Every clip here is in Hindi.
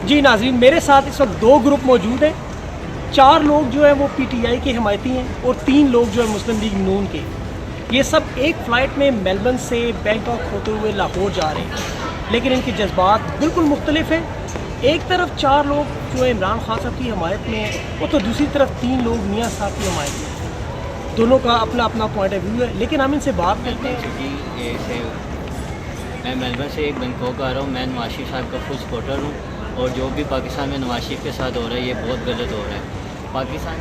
जी नाज़रीन, मेरे साथ इस वक्त 2 ग्रुप मौजूद हैं। 4 लोग जो है वो पीटीआई के हिमायती हैं और 3 लोग जो है मुस्लिम लीग नून के। ये सब एक फ़्लाइट में मेलबर्न से बैंकॉक होते हुए लाहौर जा रहे हैं, लेकिन इनके जज्बात बिल्कुल मुख्तलिफ हैं। एक तरफ 4 लोग जो है इमरान खान साहब की हिमायत में हैं, वो तो दूसरी तरफ 3 लोग मियाँ साहब की हिमायत में हैं। दोनों का अपना अपना पॉइंट ऑफ व्यू है, लेकिन हम इनसे बात करते हैं। मैं मेलबर्न से एक बैंकॉक आ रहा हूँ। मैं नवाज शरीफ साहब का फुल सपोर्टर हूँ और जो भी पाकिस्तान में नवाज शरीफ के साथ हो रहा है ये बहुत गलत हो रहा है। पाकिस्तान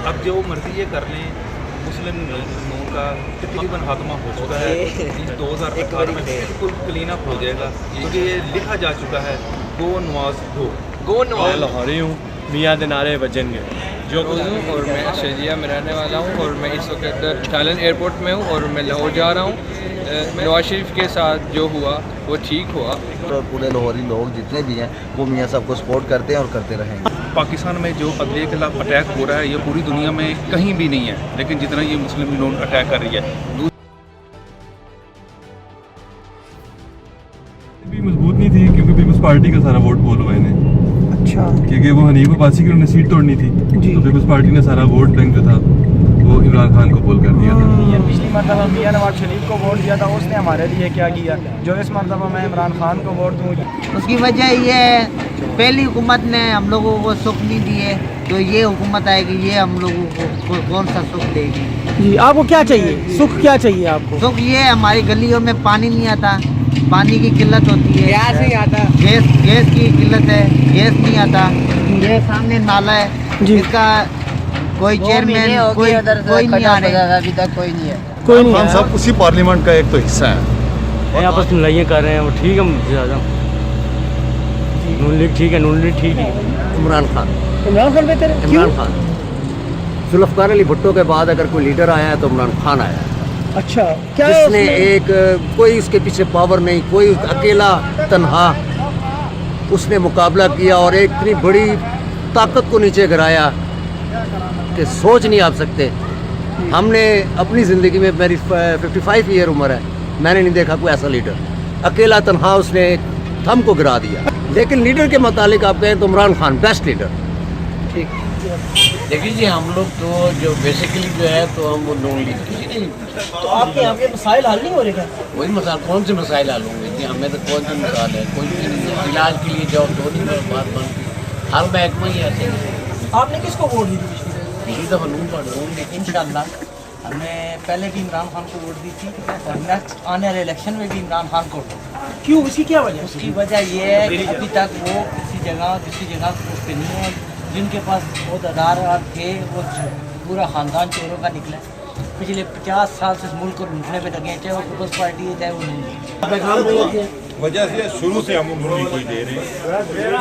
अब जो मर्जी ये कर लें, मुस्लिम नून का तकरीबन खात्मा हो चुका है। 2018 में बिल्कुल क्लीन अप हो जाएगा, क्योंकि ये लिखा जा चुका है गो नवाज गो नवाज। लाहौरी हूँ, मियाँ दिनारे बजनगे जो और मैं ऑस्ट्रेलिया में रहने वाला हूँ और मैं इस वक्त थाईलैंड एयरपोर्ट में हूँ और मैं लाहौर जा रहा हूँ। नवाज शरीफ के साथ जो हुआ वो ठीक हुआ और पूरे लाहौरी लोग जितने भी हैं वो मियाँ साहब को सपोर्ट करते हैं और करते रहेंगे। पाकिस्तान में जो अदलिया के खिलाफ अटैक हो रहा है ये पूरी दुनिया में कहीं भी नहीं है, लेकिन जितना ये मुस्लिम नून अटैक कर रही है भी मजबूत नहीं थी, क्योंकि पीपल्स पार्टी का सारा वोट पोल हुआ इन्हें। अच्छा, क्योंकि वो हनीफ अब्बासी की उन्होंने सीट तोड़नी थी, तो पीपल्स पार्टी ने सारा वोट बैंक जो था वो इमरान खान को पोल कर दिया था। ये पिछली मरतबा मियाँ नवाज शरीफ को वोट दिया था, उसने हमारे लिए क्या किया, जो इस मरतबा मैं इमरान खान को वोट दूँ। उसकी वजह ये है, पहली हुकूमत ने हम लोगों को सुख नहीं दिए, तो ये हुकूमत आएगी ये हम लोगों को कौन सा सुख देगी। जी, आपको क्या चाहिए, सुख क्या चाहिए आपको? सुख ये हमारी गलियों में पानी नहीं आता, पानी की किल्लत होती है, गैस नहीं आता, गैस की किल्लत है, गैस नहीं आता। ये सामने नाला है जिसका कोई चेयरमैन कोई नहीं आ रहा, अभी तक कोई नहीं है। कोई नहीं हम है। सब उसी पार्लियामेंट का एक तो हिस्सा है। आपस में लड़ाइयाँ कर रहे हैं, वो ठीक है ज़्यादा। नून लीग ठीक है, नून लीग ठीक है। इमरान खान बेहतर है। इमरान खान जुल्फ़िकार अली भुट्टो के बाद अगर कोई लीडर आया है तो इमरान खान आया है, अच्छा, क्या जिसने एक कोई उसके पीछे पावर नहीं, कोई अकेला तन्हा उसने मुकाबला किया और एक इतनी बड़ी ताकत को नीचे गिराया कि सोच नहीं आप सकते। हमने अपनी ज़िंदगी में, मेरी 55 ईयर उम्र है, मैंने नहीं देखा कोई ऐसा लीडर। अकेला तन्हा उसने थम को गिरा दिया। लेकिन लीडर के मुतालिक आप कहें तो इमरान खान बेस्ट लीडर। ठीक। देखिए जी, हम लोग तो जो बेसिकली जो है तो हम वो नून लीग की। तो आपके यहाँ पे मसाइल हल नहीं हो रहे क्या? वही मसाइल, कौन से मसाइल हल होंगे जी? हमें तो कौन सी मिसाल है, कोई भी नहीं। इलाज के लिए जाओ तो नहीं बात बनती, हर महकमा ही ऐसे है। आपने किसको वोट दी थी पिछली दफ़ा नून पढ़ रहा इंशाल्लाह हमने पहले भी इमरान खान को वोट दी थी और नेक्स्ट आने वाले इलेक्शन में भी इमरान खान को। क्यों, इसकी क्या वजह? उसकी वजह ये है कि अभी तक वो किसी जगह दूसरी जगह उस पर नहीं है। जिनके पास बहुत आधार थे वो पूरा ख़ानदान चोरों का निकला। पिछले 50 साल से मुल्क को लूटने पे लगे हैं, चाहे वो पीपल्स पार्टी है चाहे वो नहीं। वजह से शुरू से हम नून कोई दे रहे हैं,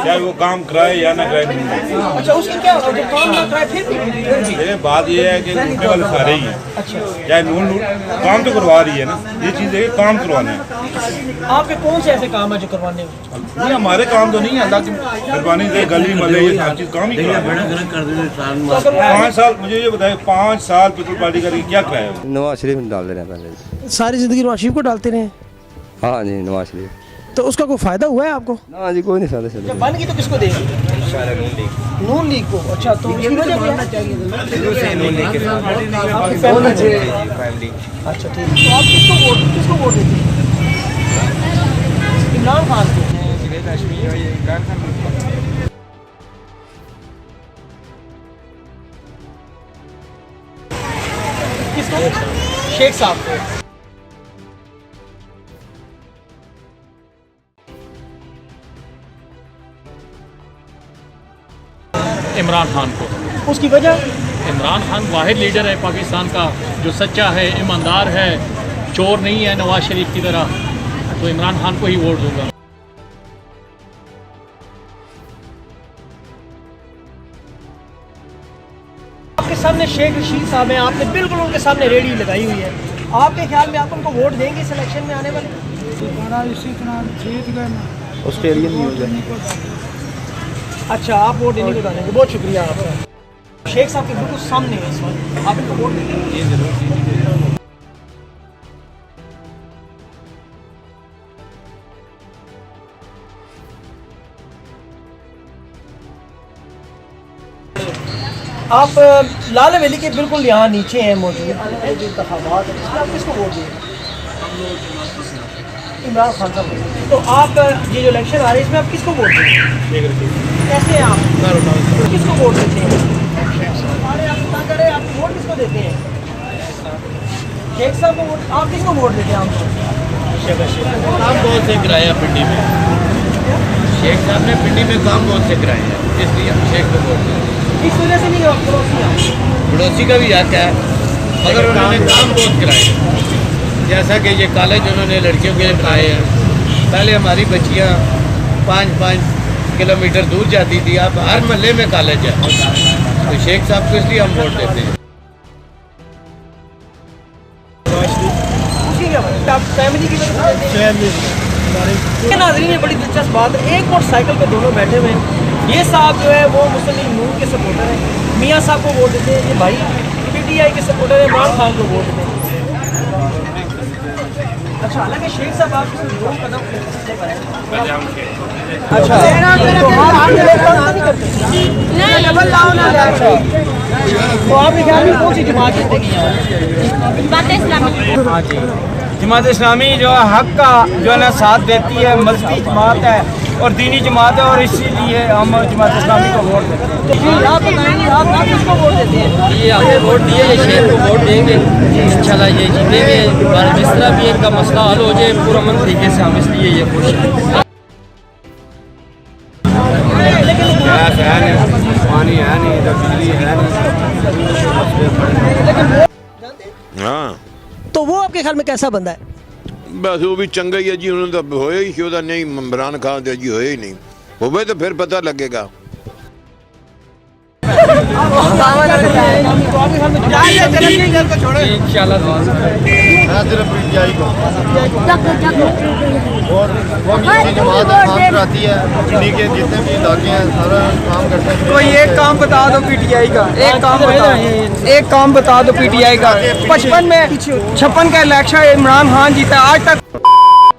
चाहे वो काम कराए या ना कराए। अच्छा, उसकी क्या जो काम ना कराए फिर भी? लेकिन बात ये है कि लूटने वाले सारे ही हैं। अच्छा, चाहे नून काम तो करवा रही है ना, ये चीज़ है कि काम करवाना है। आपके कौन से ऐसे काम है जो करवाने हैं? नहीं, हमारे काम तो नहीं है, अल्लाह की मेहरबानी से गली मले ये सब चीज़ काम ही करवा। 5 साल मुझे ये बताए, 5 साल पीपल पार्टी करके क्या कराया? नवाज शरीफ डाल रहे हैं पहले। सारी जिंदगी नवाज शरीफ को डालते रहे। हाँ जी, नवाज शरीफ। तो उसका कोई फायदा हुआ है आपको? ना जी, कोई नहीं फायदा चला। जब बन गई तो किसको देंगे? नून लीग को। अच्छा, तो इसकी वजह क्या है? अच्छा, ठीक। तो आप किसको वोट देते? इमरान खान को। किसको? शेख साहब को। इमरान खान को। उसकी वजह? इमरान खान वाहिद लीडर है पाकिस्तान का जो सच्चा है, ईमानदार है, चोर नहीं है नवाज शरीफ की तरह, तो इमरान खान को ही वोट दूंगा। आपके सामने शेख रशीद साहब हैं, आपने बिल्कुल उनके सामने रेडी लगाई हुई है। आपके ख्याल में आप उनको वोट देंगे इस इलेक्शन में आने वाले? ऑस्ट्रेलियन न्यूज़ है। अच्छा, आप वोट देने को डालेंगे, बहुत शुक्रिया आपका। शेख साहब के बिल्कुल सामने है इस वक्त, आप इनको वोट देंगे? आप लाल हवेली के बिल्कुल यहाँ नीचे हैं मौजूद जो इंतखाबात है, इसमें आप किसको वोट देंगे? इमरान खान साहब को। तो आप ये जो इलेक्शन आ रहे हैं इसमें आप किसको वोट देंगे? कैसे हैं आप? किसको वोट देते हैं? आप वोट किसको देते हैं? शेख साहब को वोट। आप किसको वोट देते हैं? काम बहुत से कराया पिंडी में, शेख साहब ने पिंडी में काम बहुत से कराए हैं, इसलिए हम शेख को वोट देते हैं। इस वजह से नहीं पड़ोसी का भी हक है, मगर उन्होंने काम बहुत कराए हैं। जैसा कि ये कॉलेज उन्होंने लड़कियों के लिए बनाए हैं। पहले हमारी बच्चियाँ 5-5 किलोमीटर दूर जाती थी, अब हर महल्ले में कॉलेज है। तो शेख साहब को इसलिए हम वोट देते हैं। फैमिली की नाज़रीन, ये बड़ी दिलचस्प बात है। एक मोटरसाइकिल पे दोनों बैठे हुए हैं। ये साहब जो है वो मुस्लिम लीग नून के सपोर्टर हैं, मियाँ साहब को वोट देते हैं। ये भाई PTI के सपोर्टर हैं, इमरान खान को वोट देते हैं। अच्छा, हालांकि शेख साहब आप दो कदम पीछे पर हैं। अच्छा, तो आप नहीं करते? तो आपके ख्याल में कौन सी जमात जीतेगी यहाँ? हाँ जी, जमात इस्लामी जो है हक का जो है ना साथ देती है, मजहबी जमात है और दीनी जमात है, और इसीलिए हम जमात इस्लामी को वोट देते हैं। जी, आप बताएंगे आप किसको वोट देते हैं? ये हमने वोट दिए, ये शेख को वोट देंगे, इंशाल्लाह ये जीतेंगे। जिस तरह भी इनका मसला हल हो जाए पूरा मन तरीके से, हम इसलिए ये खुश हैं। गैस है नहीं, पानी है नहीं, इधर बिजली है नहीं। हाँ, तो वो आपके ख्याल में कैसा बंदा है? बस वो भी चंगा ही है जी, उन्होंने तो होया ही क्यों नहीं, इमरान खान तो जी होया ही नहीं, होवे तो फिर पता लगेगा। कोई एक काम बता दो PTI का, एक काम बता दो PTI का। 56 का इलेक्शन इमरान खान जीता, आज तक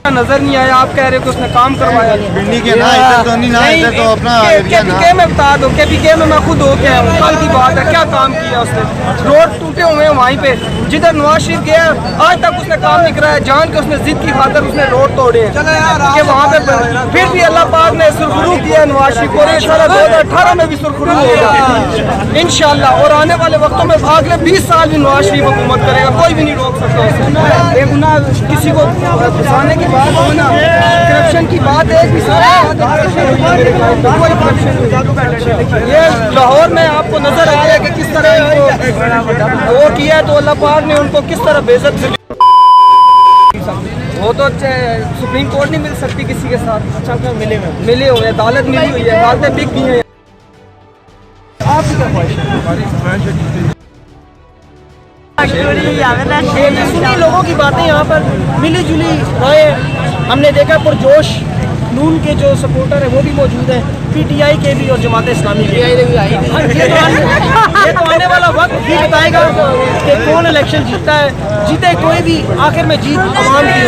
नजर नहीं आया। आप कह रहे हो कि उसने काम करवाया। भिंडी के ना इधर तो नहीं, ना इधर तो अपना एरिया ना। KPK में बता दो, KPK में मैं खुद होके आया हूँ, कल की बात है। क्या काम किया उसने? रोड टूटे हुए हैं वहीं पे, जिधर नवाज शरीफ गया आज तक उसने काम नहीं कराया। जान के उसने जिद की खातर उसने रोड तोड़े हैं कि वहाँ पे, फिर भी अल्लाह पाक ने सुरखरू किया नवाज शरीफ को। इंशाल्लाह 2018 में भी सुरखरू होगा इंशाल्लाह, और आने वाले वक्तों में अगले 20 साल भी नवाज शरीफ हुकूमत करेगा, कोई भी नहीं रोक सकता उसे। बेगुनाह किसी को फंसाने की बात हो ना, करप्शन की बात है, कोई करप्शन नहीं। ये लाहौर में आपको नजर आ रहा है कि किस तरह इनको वो किया है, तो अल्लाह पाक ने उनको किस तरह बेइज्जत से। वो तो सुप्रीम कोर्ट नहीं मिल सकती किसी के साथ। अच्छा, मिले हुए, अदालत मिली हुई है, अदालतें बिक गई हैं। आपकी क्या ख्वाहिश है? सुनी लोगों की बातें यहाँ पर मिली जुली राय। हमने देखा पुरजोश नून के जो सपोर्टर है वो भी मौजूद है, PTI के भी और जमात इस्लामी के। ये तो आने वाला वक्त भी बताएगा कि कौन इलेक्शन जीतता है। जीते कोई भी, आखिर में जीत अवाम की।